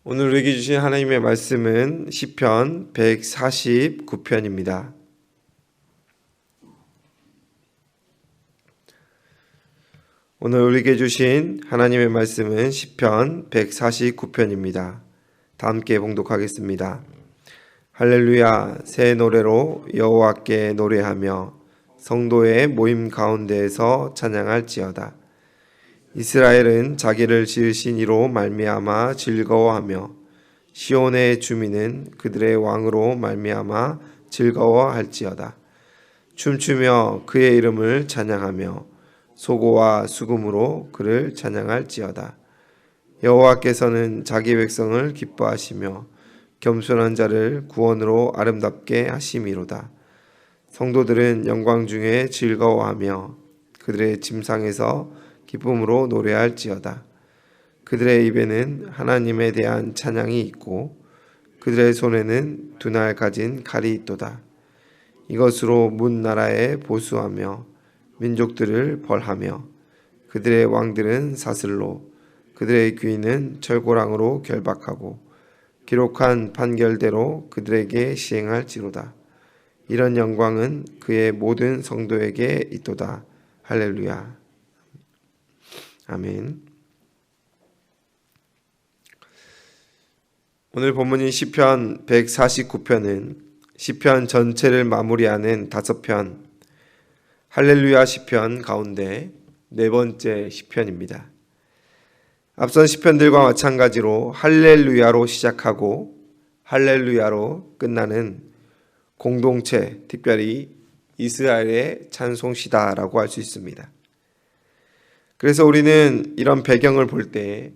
오늘 우리에게 주신 하나님의 말씀은 시편 149편입니다. 오늘 우리에게 주신 하나님의 말씀은 시편 149편입니다. 다 함께 봉독하겠습니다. 할렐루야, 새 노래로 여호와께 노래하며 성도의 모임 가운데에서 찬양할지어다. 이스라엘은 자기를 지으신 이로 말미암아 즐거워하며 시온의 주민은 그들의 왕으로 말미암아 즐거워할지어다. 춤추며 그의 이름을 찬양하며 소고와 수금으로 그를 찬양할지어다. 여호와께서는 자기 백성을 기뻐하시며 겸손한 자를 구원으로 아름답게 하심이로다. 성도들은 영광 중에 즐거워하며 그들의 침상에서 기쁨으로 노래할지어다. 그들의 입에는 하나님에 대한 찬양이 있고 그들의 손에는 두날 가진 칼이 있도다. 이것으로 문 나라에 보수하며 민족들을 벌하며 그들의 왕들은 사슬로 그들의 귀인은 철고랑으로 결박하고 기록한 판결대로 그들에게 시행할지로다. 이런 영광은 그의 모든 성도에게 있도다. 할렐루야. 아멘. 오늘 본문인 시편 149편은 시편 전체를 마무리하는 5편 할렐루야 시편 가운데 네 번째 시편입니다. 앞선 시편들과 마찬가지로 할렐루야로 시작하고 할렐루야로 끝나는 공동체, 특별히 이스라엘의 찬송시다라고 할 수 있습니다. 그래서 우리는 이런 배경을 볼 때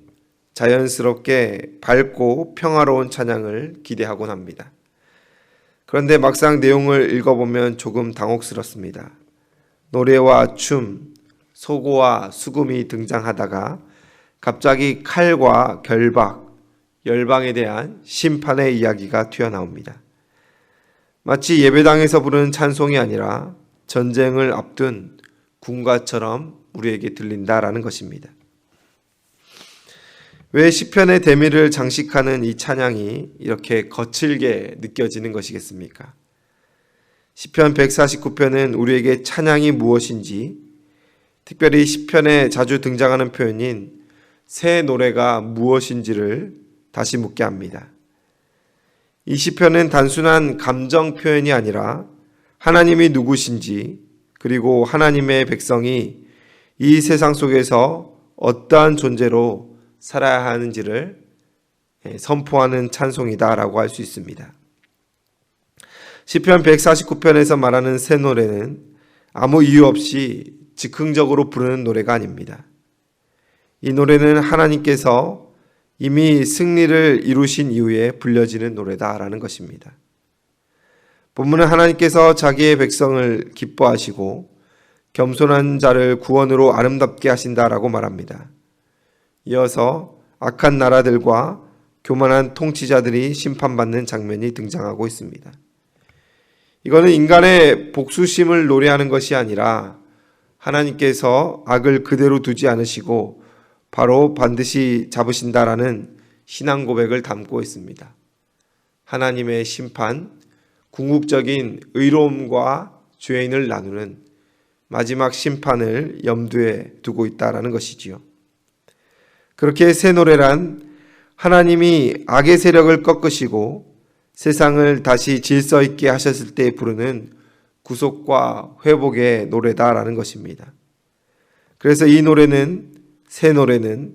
자연스럽게 밝고 평화로운 찬양을 기대하곤 합니다. 그런데 막상 내용을 읽어보면 조금 당혹스럽습니다. 노래와 춤, 소고와 수금이 등장하다가 갑자기 칼과 결박, 열방에 대한 심판의 이야기가 튀어나옵니다. 마치 예배당에서 부르는 찬송이 아니라 전쟁을 앞둔 군가처럼 우리에게 들린다라는 것입니다. 왜 시편의 대미를 장식하는 이 찬양이 이렇게 거칠게 느껴지는 것이겠습니까? 시편 149편은 우리에게 찬양이 무엇인지, 특별히 시편에 자주 등장하는 표현인 새 노래가 무엇인지를 다시 묻게 합니다. 이 시편은 단순한 감정 표현이 아니라 하나님이 누구신지, 그리고 하나님의 백성이 이 세상 속에서 어떠한 존재로 살아야 하는지를 선포하는 찬송이다라고 할 수 있습니다. 시편 149편에서 말하는 새 노래는 아무 이유 없이 즉흥적으로 부르는 노래가 아닙니다. 이 노래는 하나님께서 이미 승리를 이루신 이후에 불려지는 노래다라는 것입니다. 본문은 하나님께서 자기의 백성을 기뻐하시고 겸손한 자를 구원으로 아름답게 하신다라고 말합니다. 이어서 악한 나라들과 교만한 통치자들이 심판받는 장면이 등장하고 있습니다. 이거는 인간의 복수심을 노래하는 것이 아니라 하나님께서 악을 그대로 두지 않으시고 바로 반드시 잡으신다라는 신앙 고백을 담고 있습니다. 하나님의 심판, 궁극적인 의로움과 죄인을 나누는 마지막 심판을 염두에 두고 있다라는 것이지요. 그렇게 새 노래란 하나님이 악의 세력을 꺾으시고 세상을 다시 질서 있게 하셨을 때 부르는 구속과 회복의 노래다라는 것입니다. 그래서 이 노래는, 새 노래는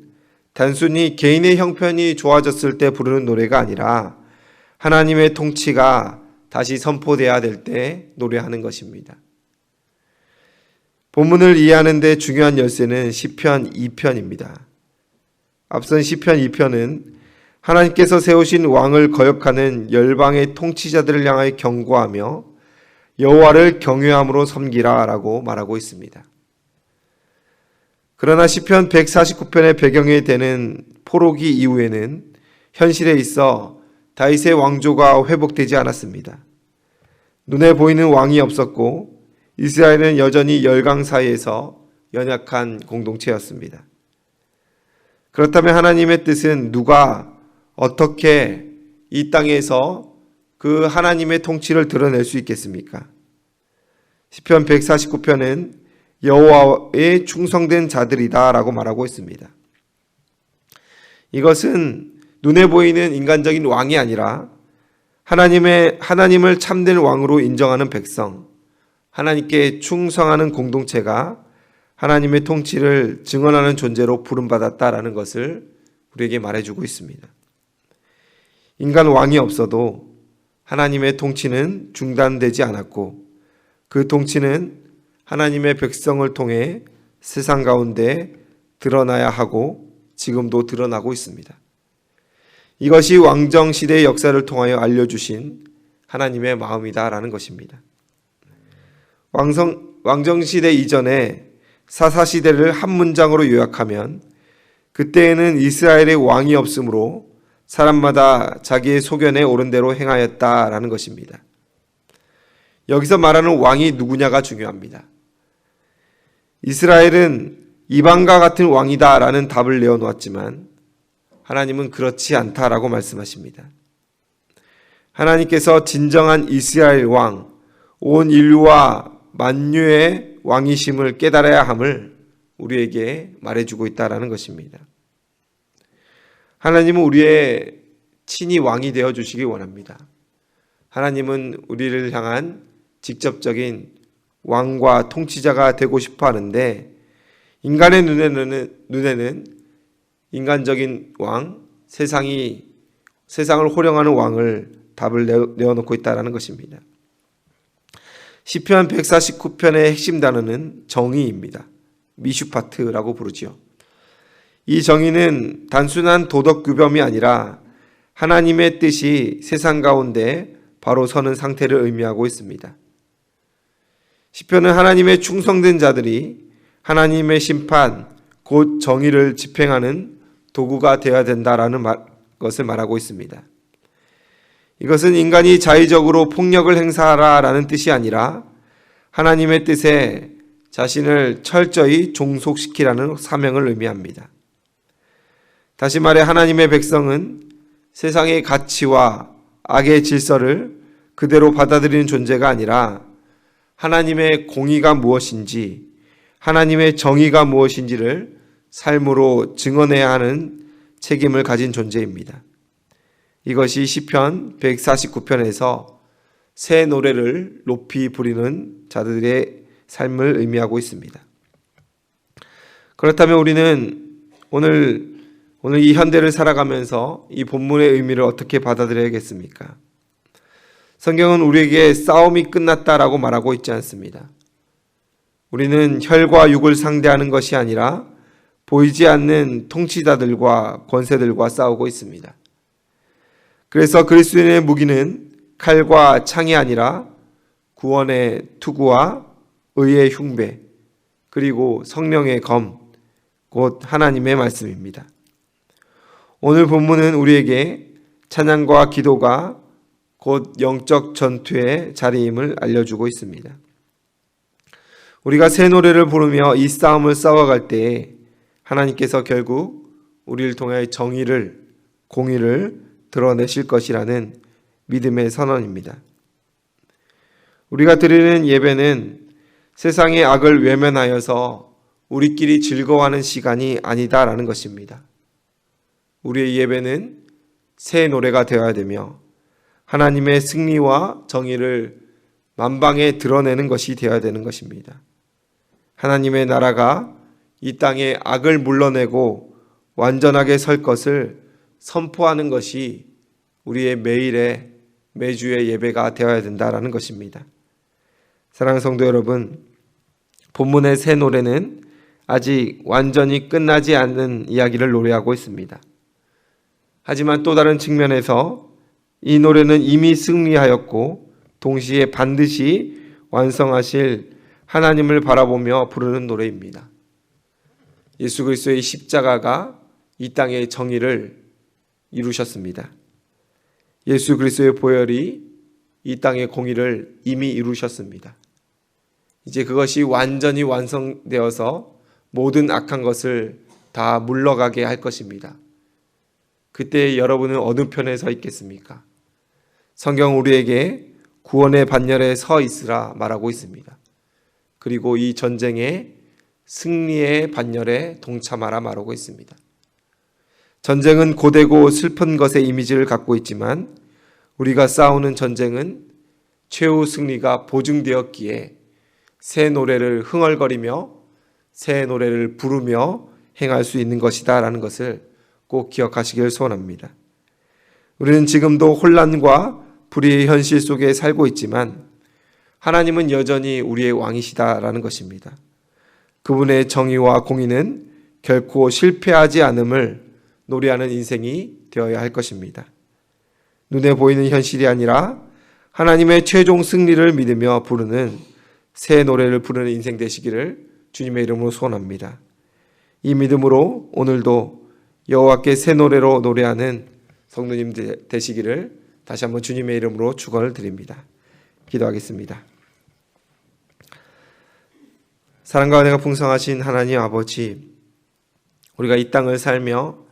단순히 개인의 형편이 좋아졌을 때 부르는 노래가 아니라 하나님의 통치가 다시 선포되어야 될 때 노래하는 것입니다. 본문을 이해하는 데 중요한 열쇠는 시편 2편입니다. 앞선 시편 2편은 하나님께서 세우신 왕을 거역하는 열방의 통치자들을 향하여 경고하며 여호와를 경외함으로 섬기라 라고 말하고 있습니다. 그러나 시편 149편의 배경이 되는 포로기 이후에는 현실에 있어 다윗의 왕조가 회복되지 않았습니다. 눈에 보이는 왕이 없었고 이스라엘은 여전히 열강 사이에서 연약한 공동체였습니다. 그렇다면 하나님의 뜻은 누가 어떻게 이 땅에서 그 하나님의 통치를 드러낼 수 있겠습니까? 시편 149편은 여호와의 충성된 자들이다라고 말하고 있습니다. 이것은 눈에 보이는 인간적인 왕이 아니라 하나님을 참된 왕으로 인정하는 백성, 하나님께 충성하는 공동체가 하나님의 통치를 증언하는 존재로 부름받았다라는 것을 우리에게 말해주고 있습니다. 인간 왕이 없어도 하나님의 통치는 중단되지 않았고 그 통치는 하나님의 백성을 통해 세상 가운데 드러나야 하고 지금도 드러나고 있습니다. 이것이 왕정시대의 역사를 통하여 알려주신 하나님의 마음이다라는 것입니다. 왕정시대 이전에 사사시대를 한 문장으로 요약하면 그때에는 이스라엘의 왕이 없으므로 사람마다 자기의 소견에 옳은 대로 행하였다라는 것입니다. 여기서 말하는 왕이 누구냐가 중요합니다. 이스라엘은 이방과 같은 왕이다라는 답을 내어놓았지만 하나님은 그렇지 않다라고 말씀하십니다. 하나님께서 진정한 이스라엘 왕, 온 인류와 만유의 왕이심을 깨달아야 함을 우리에게 말해주고 있다라는 것입니다. 하나님은 우리의 친히 왕이 되어주시기 원합니다. 하나님은 우리를 향한 직접적인 왕과 통치자가 되고 싶어 하는데 인간의 눈에는 인간적인 왕, 세상을 호령하는 왕을 답을 내어놓고 있다는 것입니다. 시편 149편의 핵심 단어는 정의입니다. 미슈파트라고 부르지요. 이 정의는 단순한 도덕 규범이 아니라 하나님의 뜻이 세상 가운데 바로 서는 상태를 의미하고 있습니다. 시편은 하나님의 충성된 자들이 하나님의 심판, 곧 정의를 집행하는 도구가 되어야 된다라는 것을 말하고 있습니다. 이것은 인간이 자의적으로 폭력을 행사하라라는 뜻이 아니라 하나님의 뜻에 자신을 철저히 종속시키라는 사명을 의미합니다. 다시 말해 하나님의 백성은 세상의 가치와 악의 질서를 그대로 받아들이는 존재가 아니라 하나님의 공의가 무엇인지, 하나님의 정의가 무엇인지를 삶으로 증언해야 하는 책임을 가진 존재입니다. 이것이 시편 149편에서 새 노래를 높이 부리는 자들의 삶을 의미하고 있습니다. 그렇다면 우리는 오늘 이 현대를 살아가면서 이 본문의 의미를 어떻게 받아들여야겠습니까? 성경은 우리에게 싸움이 끝났다라고 말하고 있지 않습니다. 우리는 혈과 육을 상대하는 것이 아니라 보이지 않는 통치자들과 권세들과 싸우고 있습니다. 그래서 그리스도인의 무기는 칼과 창이 아니라 구원의 투구와 의의 흉배, 그리고 성령의 검, 곧 하나님의 말씀입니다. 오늘 본문은 우리에게 찬양과 기도가 곧 영적 전투의 자리임을 알려주고 있습니다. 우리가 새 노래를 부르며 이 싸움을 싸워갈 때에 하나님께서 결국 우리를 통해 정의를, 공의를 드러내실 것이라는 믿음의 선언입니다. 우리가 드리는 예배는 세상의 악을 외면하여서 우리끼리 즐거워하는 시간이 아니다라는 것입니다. 우리의 예배는 새 노래가 되어야 되며 하나님의 승리와 정의를 만방에 드러내는 것이 되어야 되는 것입니다. 하나님의 나라가 이 땅에 악을 물러내고 완전하게 설 것을 선포하는 것이 우리의 매주의 예배가 되어야 된다라는 것입니다. 사랑하는 성도 여러분, 본문의 새 노래는 아직 완전히 끝나지 않는 이야기를 노래하고 있습니다. 하지만 또 다른 측면에서 이 노래는 이미 승리하였고 동시에 반드시 완성하실 하나님을 바라보며 부르는 노래입니다. 예수 그리스도의 십자가가 이 땅의 정의를 이루셨습니다. 예수 그리스도의 보혈이 이 땅의 공의를 이미 이루셨습니다. 이제 그것이 완전히 완성되어서 모든 악한 것을 다 물러가게 할 것입니다. 그때 여러분은 어느 편에 서 있겠습니까? 성경 우리에게 구원의 반열에 서 있으라 말하고 있습니다. 그리고 이 전쟁의 승리의 반열에 동참하라 말하고 있습니다. 전쟁은 고되고 슬픈 것의 이미지를 갖고 있지만 우리가 싸우는 전쟁은 최후 승리가 보증되었기에 새 노래를 흥얼거리며 새 노래를 부르며 행할 수 있는 것이다 라는 것을 꼭 기억하시길 소원합니다. 우리는 지금도 혼란과 불의의 현실 속에 살고 있지만 하나님은 여전히 우리의 왕이시다라는 것입니다. 그분의 정의와 공의는 결코 실패하지 않음을 노래하는 인생이 되어야 할 것입니다. 눈에 보이는 현실이 아니라 하나님의 최종 승리를 믿으며 부르는 새 노래를 부르는 인생 되시기를 주님의 이름으로 소원합니다. 이 믿음으로 오늘도 여호와께 새 노래로 노래하는 성도님 되시기를 다시 한번 주님의 이름으로 축원을 드립니다. 기도하겠습니다. 사랑과 은혜가 풍성하신 하나님 아버지, 우리가 이 땅을 살며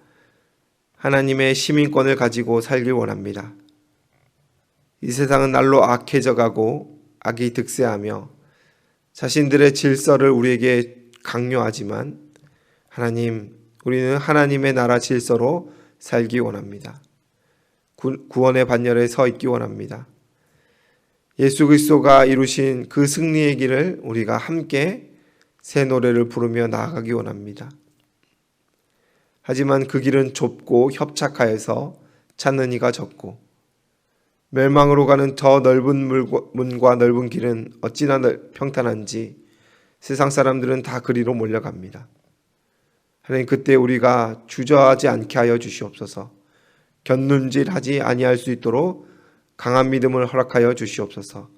하나님의 시민권을 가지고 살길 원합니다. 이 세상은 날로 악해져 가고 악이 득세하며 자신들의 질서를 우리에게 강요하지만 하나님, 우리는 하나님의 나라 질서로 살기 원합니다. 구원의 반열에 서 있기 원합니다. 예수 그리스도가 이루신 그 승리의 길을 우리가 함께 새 노래를 부르며 나아가기 원합니다. 하지만 그 길은 좁고 협착하여서 찾는 이가 적고 멸망으로 가는 저 넓은 문과 넓은 길은 어찌나 평탄한지 세상 사람들은 다 그리로 몰려갑니다. 하나님, 그때 우리가 주저하지 않게 하여 주시옵소서. 견눈질하지 아니할 수 있도록 강한 믿음을 허락하여 주시옵소서.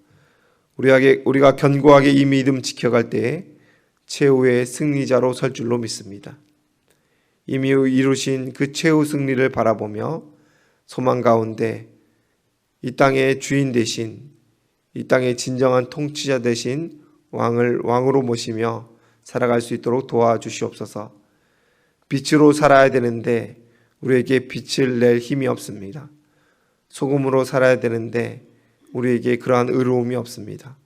우리가 견고하게 이 믿음 지켜갈 때에 최후의 승리자로 설 줄로 믿습니다. 이미 이루신 그 최후 승리를 바라보며 소망 가운데 이 땅의 주인 되신, 이 땅의 진정한 통치자 되신 왕을 왕으로 모시며 살아갈 수 있도록 도와주시옵소서. 빛으로 살아야 되는데 우리에게 빛을 낼 힘이 없습니다. 소금으로 살아야 되는데 우리에게 그러한 의로움이 없습니다.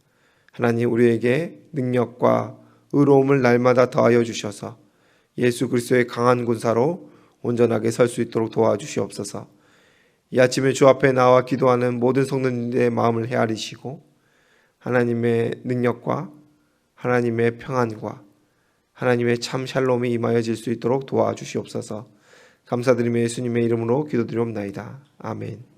하나님, 우리에게 능력과 의로움을 날마다 더하여 주셔서 예수 그리스도의 강한 군사로 온전하게 설 수 있도록 도와주시옵소서. 이 아침에 주 앞에 나와 기도하는 모든 성도님들의 마음을 헤아리시고 하나님의 능력과 하나님의 평안과 하나님의 참 샬롬이 임하여질 수 있도록 도와주시옵소서. 감사드리며 예수님의 이름으로 기도드리옵나이다. 아멘.